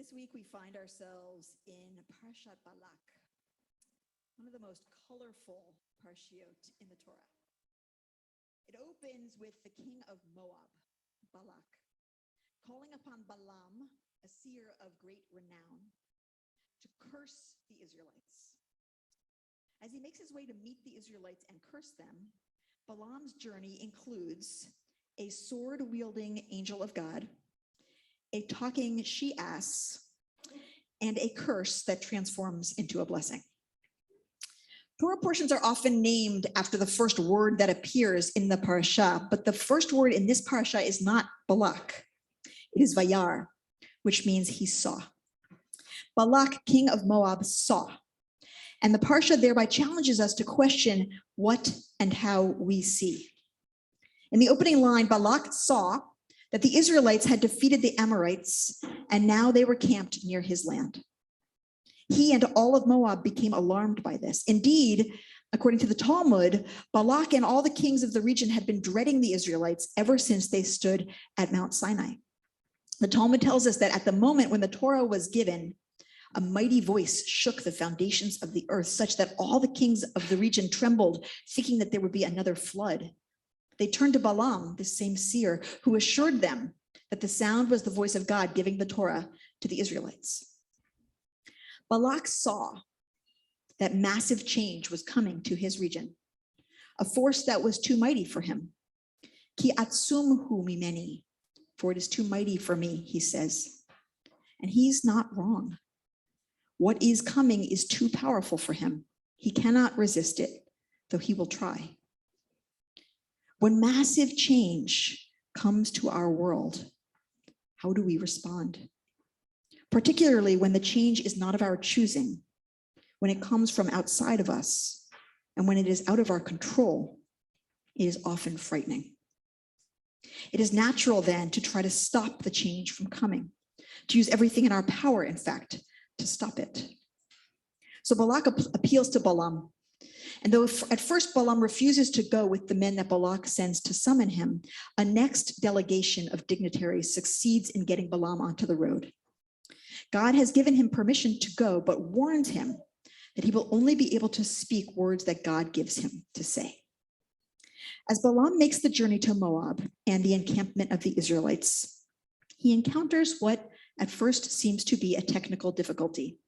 This week we find ourselves in Parshat Balak, one of the most colorful parshiot in the Torah. It opens with the king of Moab, Balak, calling upon Balaam, a seer of great renown, to curse the Israelites. As he makes his way to meet the Israelites and curse them, Balaam's journey includes a sword-wielding angel of God, a talking she-ass, and a curse that transforms into a blessing. Torah portions are often named after the first word that appears in the parasha, but the first word in this parasha is not Balak. It is Vayar, which means he saw. Balak, king of Moab, saw. And the parsha thereby challenges us to question what and how we see. In the opening line, Balak saw that the Israelites had defeated the Amorites, and now they were camped near his land. He and all of Moab became alarmed by this. Indeed, according to the Talmud, Balak and all the kings of the region had been dreading the Israelites ever since they stood at Mount Sinai. The Talmud tells us that at the moment when the Torah was given, a mighty voice shook the foundations of the earth, such that all the kings of the region trembled, thinking that there would be another flood. They turned to Balaam, this same seer, who assured them that the sound was the voice of God giving the Torah to the Israelites. Balak saw that massive change was coming to his region, a force that was too mighty for him. Ki atzum hu mimeni, for it is too mighty for me, he says. And he's not wrong. What is coming is too powerful for him. He cannot resist it, though he will try. When massive change comes to our world, how do we respond? Particularly when the change is not of our choosing, when it comes from outside of us, and when it is out of our control, it is often frightening. It is natural then to try to stop the change from coming, to use everything in our power, in fact, to stop it. So Balak appeals to Balaam. And though at first Balaam refuses to go with the men that Balak sends to summon him, a next delegation of dignitaries succeeds in getting Balaam onto the road. God has given him permission to go, but warns him that he will only be able to speak words that God gives him to say. As Balaam makes the journey to Moab and the encampment of the Israelites, he encounters what at first seems to be a technical difficulty.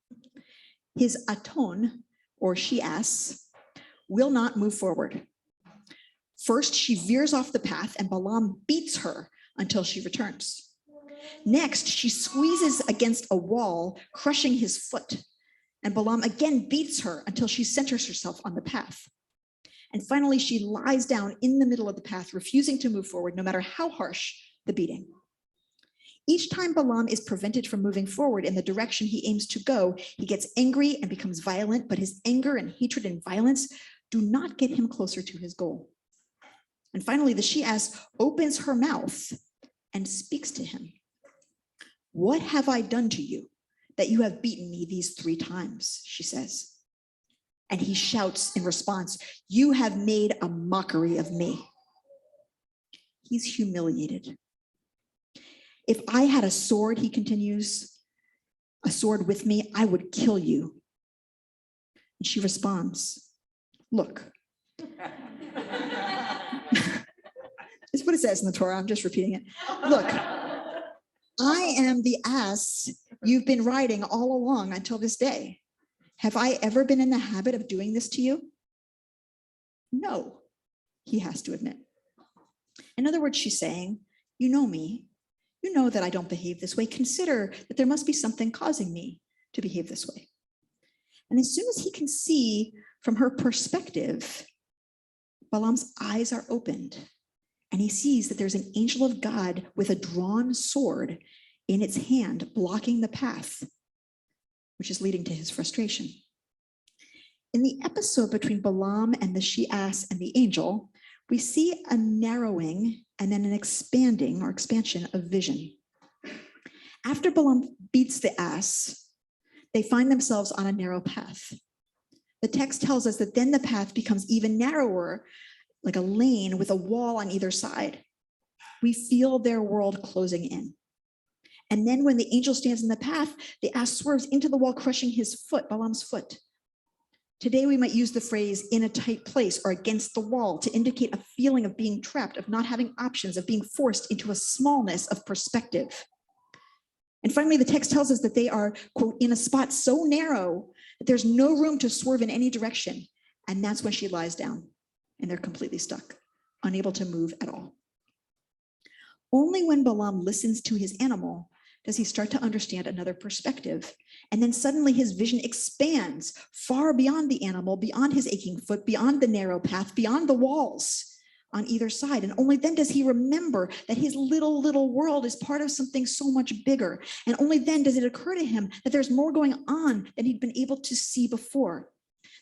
His aton, or she-ass, will not move forward. First, she veers off the path and Balaam beats her until she returns. Next, she squeezes against a wall, crushing his foot, and Balaam again beats her until she centers herself on the path. And finally, she lies down in the middle of the path, refusing to move forward, no matter how harsh the beating. Each time Balaam is prevented from moving forward in the direction he aims to go, he gets angry and becomes violent, but his anger and hatred and violence do not get him closer to his goal. And finally, the she-ass opens her mouth and speaks to him. What have I done to you that you have beaten me these 3 times, she says. And he shouts in response, you have made a mockery of me. He's humiliated. If I had a sword, he continues, a sword with me, I would kill you. And she responds, look. It's what it says in the Torah. I'm just repeating it. Look, I am the ass you've been riding all along until this day. Have I ever been in the habit of doing this to you? No, he has to admit. In other words, she's saying, you know me. You know that I don't behave this way. Consider that there must be something causing me to behave this way. And as soon as he can see from her perspective, Balaam's eyes are opened, and he sees that there's an angel of God with a drawn sword in its hand, blocking the path, which is leading to his frustration. In the episode between Balaam and the she-ass and the angel, we see a narrowing and then an expanding or expansion of vision. After Balaam beats the ass, they find themselves on a narrow path. The text tells us that then the path becomes even narrower, like a lane with a wall on either side. We feel their world closing in. And then when the angel stands in the path, the ass swerves into the wall, crushing his foot, Balaam's foot. Today, we might use the phrase in a tight place or against the wall to indicate a feeling of being trapped, of not having options, of being forced into a smallness of perspective. And finally, the text tells us that they are, quote, in a spot so narrow that there's no room to swerve in any direction. And that's when she lies down and they're completely stuck, unable to move at all. Only when Balaam listens to his animal does he start to understand another perspective. And then suddenly his vision expands far beyond the animal, beyond his aching foot, beyond the narrow path, beyond the walls on either side. And only then does he remember that his little world is part of something so much bigger. And only then does it occur to him that there's more going on than he'd been able to see before.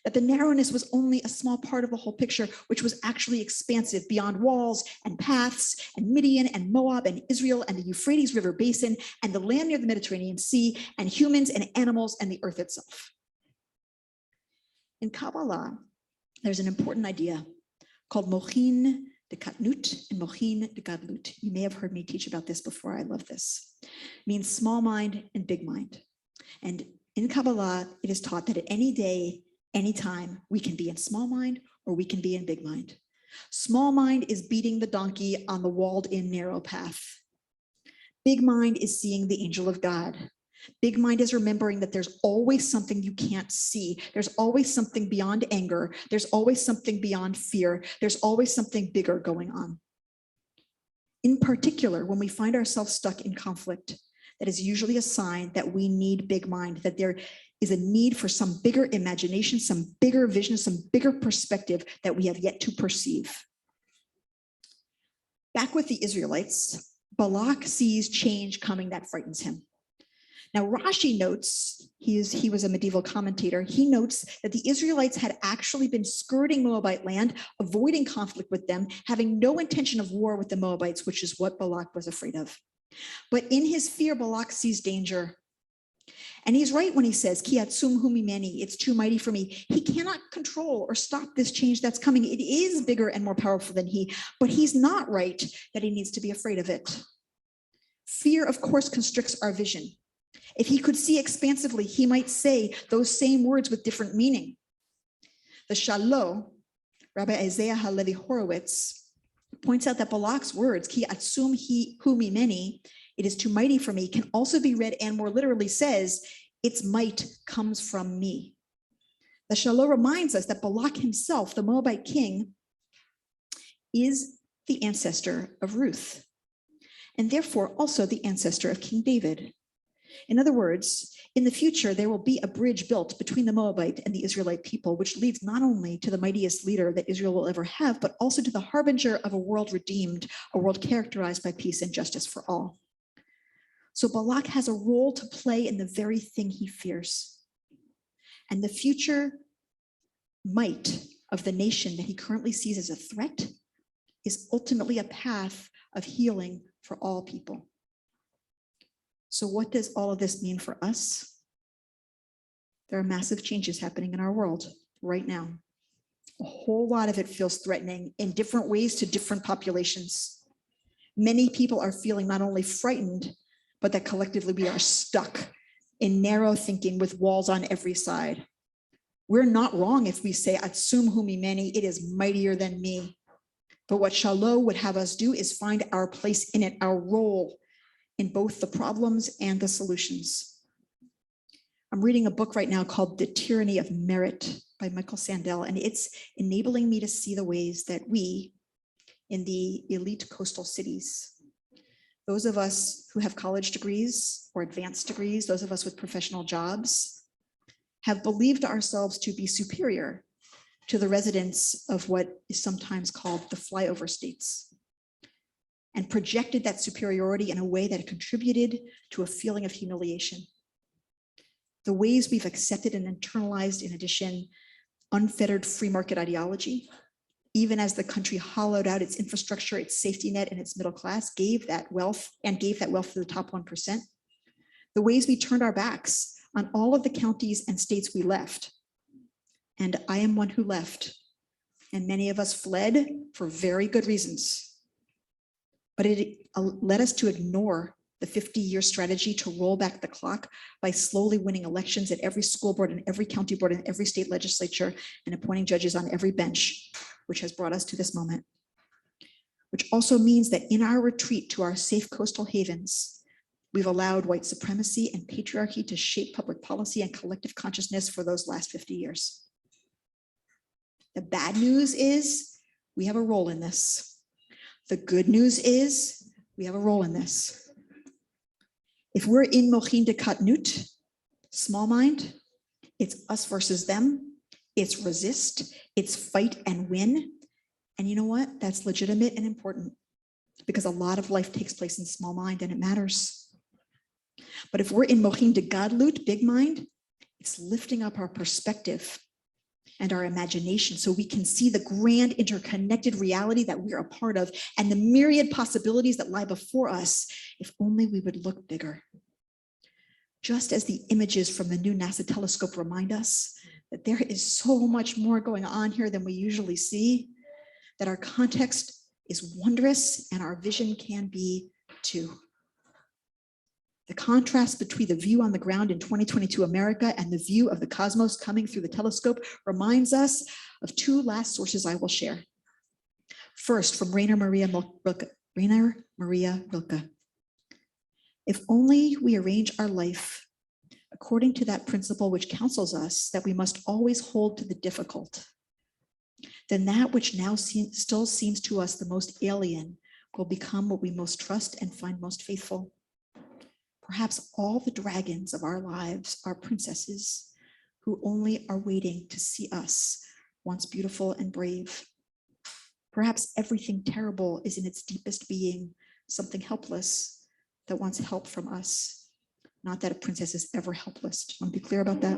That the narrowness was only a small part of the whole picture, which was actually expansive beyond walls and paths and Midian and Moab and Israel and the Euphrates River Basin and the land near the Mediterranean Sea and humans and animals and the earth itself. In Kabbalah, there's an important idea called mochin de katnut and mochin de gadlut. You may have heard me teach about this before. I love this. It means small mind and big mind. And in Kabbalah, it is taught that at any day, anytime, we can be in small mind or we can be in big mind. Small mind is beating the donkey on the walled-in narrow path. Big mind is seeing the angel of God. Big mind is remembering that there's always something you can't see. There's always something beyond anger. There's always something beyond fear. There's always something bigger going on. In particular, when we find ourselves stuck in conflict, that is usually a sign that we need big mind, that there is a need for some bigger imagination, some bigger vision, some bigger perspective that we have yet to perceive. Back with the Israelites, Balak sees change coming that frightens him. Now, Rashi notes, he was a medieval commentator, he notes that the Israelites had actually been skirting Moabite land, avoiding conflict with them, having no intention of war with the Moabites, which is what Balak was afraid of. But in his fear, Balak sees danger. And he's right when he says, Ki atzum hu mimeni, it's too mighty for me. He cannot control or stop this change that's coming. It is bigger and more powerful than he, but he's not right that he needs to be afraid of it. Fear, of course, constricts our vision. If he could see expansively, he might say those same words with different meaning. The Shalom, Rabbi Isaiah Halevi Horowitz, points out that Balak's words, Ki atzum hu mimeni, it is too mighty for me, can also be read and more literally says, its might comes from me. The Shalom reminds us that Balak himself, the Moabite king, is the ancestor of Ruth, and therefore also the ancestor of King David. In other words, in the future, there will be a bridge built between the Moabite and the Israelite people, which leads not only to the mightiest leader that Israel will ever have, but also to the harbinger of a world redeemed, a world characterized by peace and justice for all. So Balak has a role to play in the very thing he fears. And the future might of the nation that he currently sees as a threat is ultimately a path of healing for all people. So what does all of this mean for us? There are massive changes happening in our world right now. A whole lot of it feels threatening in different ways to different populations. Many people are feeling not only frightened, but that collectively we are stuck in narrow thinking with walls on every side. We're not wrong if we say, Atsum hu mimeni, it is mightier than me. But what Shalom would have us do is find our place in it, our role in both the problems and the solutions. I'm reading a book right now called The Tyranny of Merit by Michael Sandel, and it's enabling me to see the ways that we, in the elite coastal cities, those of us who have college degrees or advanced degrees, those of us with professional jobs, have believed ourselves to be superior to the residents of what is sometimes called the flyover states, and projected that superiority in a way that contributed to a feeling of humiliation. The ways we've accepted and internalized, in addition, unfettered free market ideology, even as the country hollowed out its infrastructure, its safety net, and its middle class, gave that wealth to the top 1%. The ways we turned our backs on all of the counties and states we left. And I am one who left, and many of us fled for very good reasons. But it led us to ignore the 50-year strategy to roll back the clock by slowly winning elections at every school board and every county board and every state legislature and appointing judges on every bench, which has brought us to this moment. Which also means that in our retreat to our safe coastal havens, we've allowed white supremacy and patriarchy to shape public policy and collective consciousness for those last 50 years. The bad news is we have a role in this. The good news is we have a role in this. If we're in mochin de katnut, small mind, it's us versus them, it's resist, it's fight and win. And you know what? That's legitimate and important because a lot of life takes place in small mind and it matters. But if we're in mochin de gadlut, big mind, it's lifting up our perspective and our imagination so we can see the grand interconnected reality that we're a part of and the myriad possibilities that lie before us if only we would look bigger. Just as the images from the new NASA telescope remind us that there is so much more going on here than we usually see, that our context is wondrous and our vision can be too. The contrast between the view on the ground in 2022 America and the view of the cosmos coming through the telescope reminds us of two last sources I will share. First, from Rainer Maria Rilke. If only we arrange our life according to that principle which counsels us that we must always hold to the difficult, then that which now still seems to us the most alien will become what we most trust and find most faithful. Perhaps all the dragons of our lives are princesses who only are waiting to see us once beautiful and brave. Perhaps everything terrible is in its deepest being something helpless that wants help from us. Not that a princess is ever helpless. I want to be clear about that.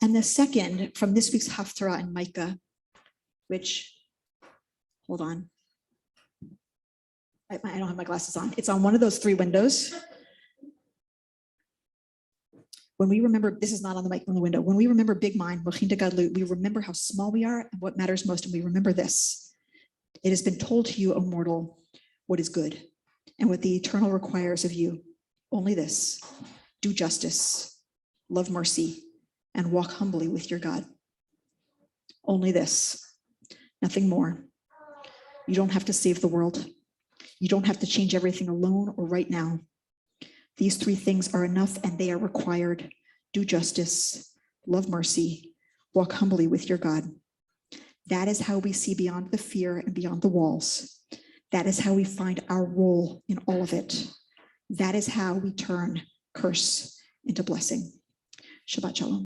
And the second, from this week's hafta in Micah, which, hold on. I don't have my glasses on. It's on one of those three windows. When we remember, this is not on the mic on the window. When we remember big mind, mochin de gadlut, we remember how small we are and what matters most. And we remember this. It has been told to you, O mortal, what is good and what the eternal requires of you. Only this: do justice, love mercy, and walk humbly with your God. Only this, nothing more. You don't have to save the world. You don't have to change everything alone or right now. These three things are enough and they are required. Do justice, love mercy, walk humbly with your God. That is how we see beyond the fear and beyond the walls. That is how we find our role in all of it. That is how we turn curse into blessing. Shabbat shalom.